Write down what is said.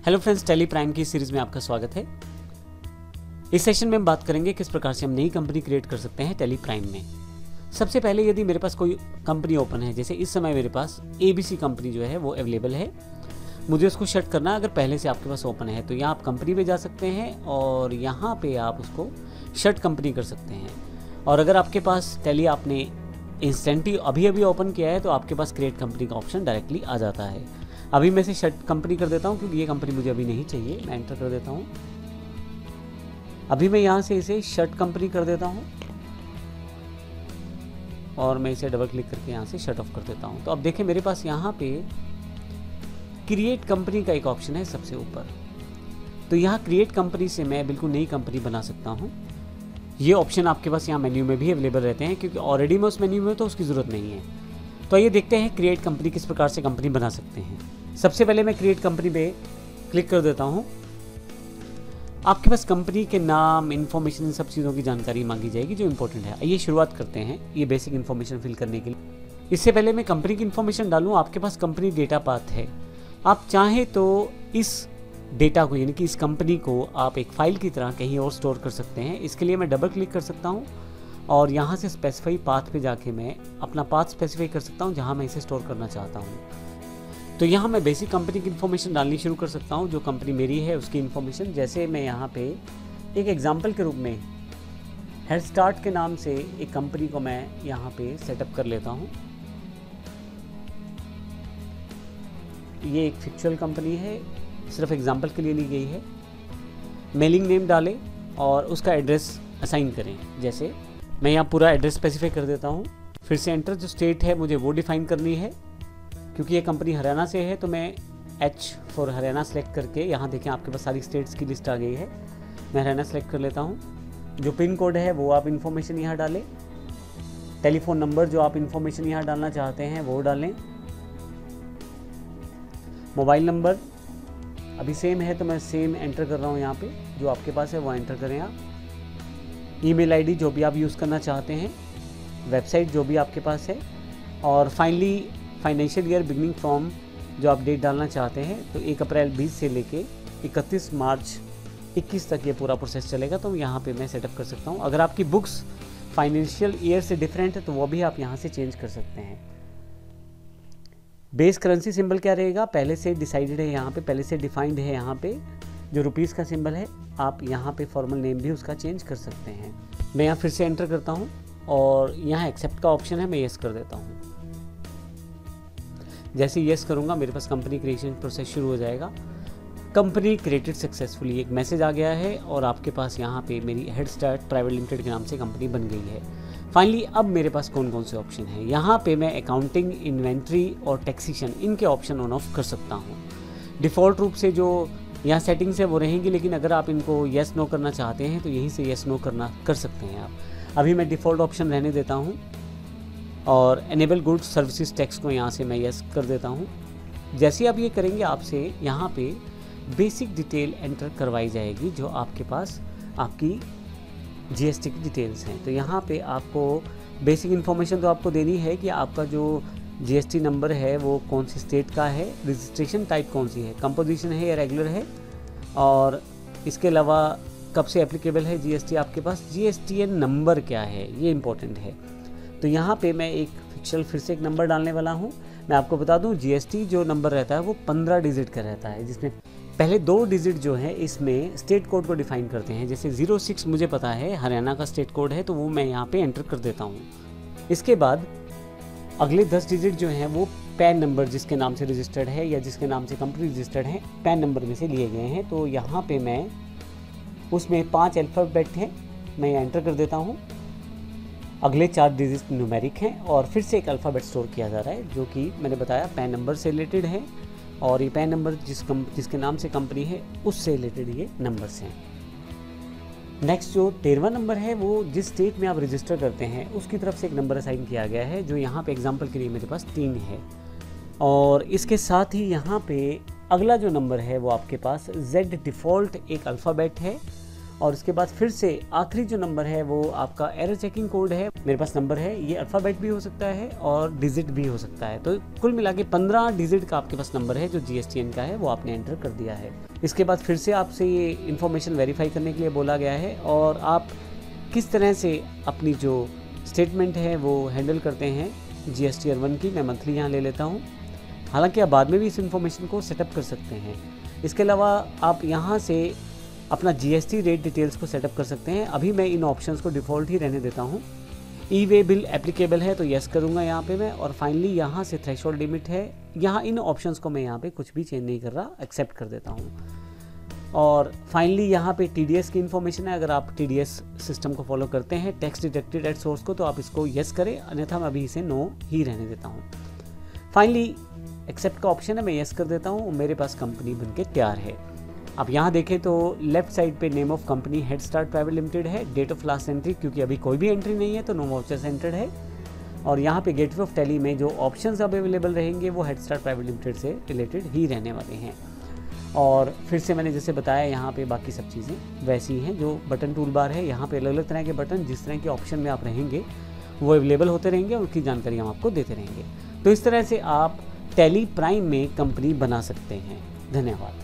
Hello friends, Tally Prime की series में आपका स्वागत है। इस सेशन में हम बात करेंगे किस प्रकार से हम नई कंपनी क्रिएट कर सकते हैं टेली प्राइम में। सबसे पहले यदि मेरे पास कोई कंपनी ओपन है, जैसे इस समय मेरे पास ABC कंपनी जो है वो अवेलेबल है, मुझे उसको शट करना है। अगर पहले से आपके पास ओपन है तो यहाँ आप कंपनी पे जा सकते हैं और यहाँ पे आप उसको शट कंपनी कर सकते हैं। और अगर आपके पास टेली आपने इंस्टेंटली अभी ओपन किया है तो आपके पास क्रिएट कंपनी का ऑप्शन डायरेक्टली आ जाता है। अभी मैं इसे शट कंपनी कर देता हूँ क्योंकि ये कंपनी मुझे अभी नहीं चाहिए। मैं एंटर कर देता हूँ। अभी मैं यहाँ से इसे शट कंपनी कर देता हूँ और मैं इसे डबल क्लिक करके यहाँ से शट ऑफ कर देता हूँ। तो अब देखें मेरे पास यहाँ पे क्रिएट कंपनी का एक ऑप्शन है सबसे ऊपर। तो यहाँ क्रिएट कंपनी से मैं बिल्कुल नई कंपनी बना सकता हूँ। ये ऑप्शन आपके पास यहाँ मेन्यू में भी अवेलेबल रहते हैं, क्योंकि ऑलरेडी मैं उस मेन्यू में तो उसकी ज़रूरत नहीं है। तो आइए देखते हैं क्रिएट कंपनी किस प्रकार से कंपनी बना सकते हैं। सबसे पहले मैं क्रिएट कंपनी पे क्लिक कर देता हूँ। आपके पास कंपनी के नाम, इन्फॉर्मेशन, इन सब चीज़ों की जानकारी मांगी जाएगी जो इंपॉर्टेंट है। आइए शुरुआत करते हैं ये बेसिक इन्फॉर्मेशन फिल करने के लिए। इससे पहले मैं कंपनी की इन्फॉर्मेशन डालूँ, आपके पास कंपनी डेटा पाथ है। आप चाहें तो इस डेटा को, यानी कि इस कंपनी को आप एक फाइल की तरह कहीं और स्टोर कर सकते हैं। इसके लिए मैं डबल क्लिक कर सकता हूँ और यहाँ से स्पेसिफाई पाथ पे जाके मैं अपना पाथ स्पेसिफाई कर सकता हूँ जहाँ मैं इसे स्टोर करना चाहता हूँ। तो यहाँ मैं बेसिक कंपनी की इन्फॉर्मेशन डालनी शुरू कर सकता हूँ, जो कंपनी मेरी है उसकी इन्फॉर्मेशन। जैसे मैं यहाँ पे एक एग्जांपल के रूप में हेड स्टार्ट के नाम से एक कंपनी को मैं यहाँ पे सेटअप कर लेता हूँ। ये एक फिक्चुअल कंपनी है, सिर्फ एग्जांपल के लिए ली गई है। मेलिंग नेम डालें और उसका एड्रेस असाइन करें। जैसे मैं यहाँ पूरा एड्रेस स्पेसिफाई कर देता हूँ। फिर से एंटर, जो स्टेट है मुझे वो डिफाइन करनी है। क्योंकि ये कंपनी हरियाणा से है तो मैं H फॉर हरियाणा सेलेक्ट करके, यहाँ देखें आपके पास सारी स्टेट्स की लिस्ट आ गई है। मैं हरियाणा सेलेक्ट कर लेता हूँ। जो पिन कोड है वो आप इन्फॉर्मेशन यहाँ डालें। टेलीफोन नंबर जो आप इन्फॉर्मेशन यहाँ डालना चाहते हैं वो डालें। मोबाइल नंबर अभी सेम है तो मैं सेम एंटर कर रहा हूँ। यहाँ पे जो आपके पास है वो एंटर करें आप। ईमेल आईडी जो भी आप यूज़ करना चाहते हैं, वेबसाइट जो भी आपके पास है, और finally financial year beginning from जो आप डेट डालना चाहते हैं तो 1 अप्रैल 20 से लेके 31 मार्च 21 तक ये पूरा प्रोसेस चलेगा। तो यहाँ पे मैं सेटअप कर सकता हूँ। अगर आपकी बुक्स फाइनेंशियल ईयर से डिफरेंट है तो वो भी आप यहाँ से चेंज कर सकते हैं। बेस करेंसी सिंबल क्या रहेगा, पहले से डिसाइडेड है, यहाँ पे पहले से डिफाइंड है। यहाँ पे जो रुपीज़ का सिंबल है आप यहाँ पे फॉर्मल नेम भी उसका चेंज कर सकते हैं। मैं यहाँ फिर से एंटर करता हूँ और यहाँ एक्सेप्ट का ऑप्शन है, मैं येस कर देता हूँ। जैसे येस करूँगा मेरे पास कंपनी क्रिएशन प्रोसेस शुरू हो जाएगा। कंपनी क्रिएटेड सक्सेसफुली एक मैसेज आ गया है और आपके पास यहाँ पे मेरी हेड स्टार्ट प्राइवेट लिमिटेड के नाम से कंपनी बन गई है। फाइनली अब मेरे पास कौन कौन से ऑप्शन हैं, यहाँ पे मैं अकाउंटिंग, इन्वेंट्री और टैक्सेशन, इनके ऑप्शन ऑन ऑफ कर सकता हूँ। डिफ़ॉल्ट रूप से जो यहाँ सेटिंग्स है वो रहेंगी, लेकिन अगर आप इनको येस नो करना चाहते हैं तो यहीं से येस नो करना कर सकते हैं आप। अभी मैं डिफ़ॉल्ट ऑप्शन रहने देता हूँ और एनेबल गुड्स सर्विसेज टैक्स को यहाँ से मैं येस कर देता हूँ। जैसे आप ये करेंगे आपसे यहाँ पे बेसिक डिटेल एंटर करवाई जाएगी जो आपके पास आपकी GST की डिटेल्स हैं। तो यहाँ पे आपको बेसिक इन्फॉर्मेशन तो आपको देनी है कि आपका जो GST नंबर है वो कौन सी स्टेट का है, रजिस्ट्रेशन टाइप कौन सी है, कंपोजिशन है या रेगुलर है, और इसके अलावा कब से एप्लीकेबल है GST आपके पास, GSTN नंबर क्या है, ये इंपॉर्टेंट है। तो यहाँ पे मैं एक फिक्चुअल फिर से एक नंबर डालने वाला हूँ। मैं आपको बता दूँ GST जो नंबर रहता है वो 15 डिजिट का रहता है, जिसमें पहले 2 डिजिट जो है इसमें स्टेट कोड को डिफाइन करते हैं। जैसे 06 मुझे पता है हरियाणा का स्टेट कोड है तो वो मैं यहाँ पे एंटर कर देता हूँ। इसके बाद अगले 10 डिजिट जो हैं वो पैन नंबर जिसके नाम से रजिस्टर्ड है या जिसके नाम से कंपनी रजिस्टर्ड है, पैन नंबर में से लिए गए हैं। तो यहाँ पे मैं उसमें 5 अल्फ़ाबेट हैं, मैं एंटर कर देता हूँ। अगले 4 डिजिट न्यूमेरिक हैं और फिर से एक अल्फ़ाबेट स्टोर किया जा रहा है जो कि मैंने बताया पैन नंबर से रिलेटेड है, और ये पैन नंबर जिसके नाम से कंपनी है उससे रिलेटेड ये नंबर्स हैं। नेक्स्ट जो 13वां नंबर है वो जिस स्टेट में आप रजिस्टर करते हैं उसकी तरफ से एक नंबर असाइन किया गया है, जो यहाँ पे एग्जांपल के लिए मेरे पास 3 है। और इसके साथ ही यहाँ पे अगला जो नंबर है वो आपके पास Z डिफ़ॉल्ट एक अल्फ़ाबेट है और उसके बाद फिर से आखिरी जो नंबर है वो आपका एरर चेकिंग कोड है। मेरे पास नंबर है, ये अल्फ़ाबेट भी हो सकता है और डिजिट भी हो सकता है। तो कुल मिला के 15 डिजिट का आपके पास नंबर है जो GSTN का है, वो आपने एंटर कर दिया है। इसके बाद फिर से आपसे ये इन्फॉर्मेशन वेरीफाई करने के लिए बोला गया है और आप किस तरह से अपनी जो स्टेटमेंट है वो हैंडल करते हैं GST Year 1 की। मैं मंथली यहाँ ले लेता हूँ। हालांकि आप बाद में भी इस इन्फॉर्मेशन को सेटअप कर सकते हैं। इसके अलावा आप यहाँ से अपना GST रेट डिटेल्स को सेटअप कर सकते हैं। अभी मैं इन ऑप्शंस को डिफ़ॉल्ट ही रहने देता हूँ। ई-वे बिल एप्लीकेबल है तो यस करूँगा यहाँ पे मैं। और फाइनली यहाँ से थ्रेशोल्ड लिमिट है, यहाँ इन ऑप्शंस को मैं यहाँ पे कुछ भी चेंज नहीं कर रहा, एक्सेप्ट कर देता हूँ। और फाइनली यहाँ पे TDS की इन्फॉर्मेशन है। अगर आप TDS सिस्टम को फॉलो करते हैं, टैक्स डिडक्टेड एट सोर्स को, तो आप इसको यस करें, अन्यथा मैं अभी इसे नो ही रहने देता हूँ। फाइनली एक्सेप्ट का ऑप्शन है, मैं यस कर देता हूँ। मेरे पास कंपनी बनके तैयार है। आप यहाँ देखें तो लेफ्ट साइड पे name of company head start private limited है। डेट ऑफ लास्ट एंट्री, क्योंकि अभी कोई भी एंट्री नहीं है तो नो वाउचर्स एंटर्ड है। और यहाँ पे गेटवे ऑफ टैली में जो ऑप्शंस अवेलेबल रहेंगे वो हेड स्टार्ट प्राइवेट लिमिटेड से रिलेटेड ही रहने वाले हैं। और फिर से मैंने जैसे बताया, यहाँ पे बाकी सब चीज़ें वैसी हैं। जो बटन टूल बार है, यहाँ पे अलग अलग तरह के बटन, जिस तरह के ऑप्शन में आप रहेंगे वो अवेलेबल होते रहेंगे, उनकी जानकारी हम आपको देते रहेंगे। तो इस तरह से आप टैली प्राइम में कंपनी बना सकते हैं। धन्यवाद।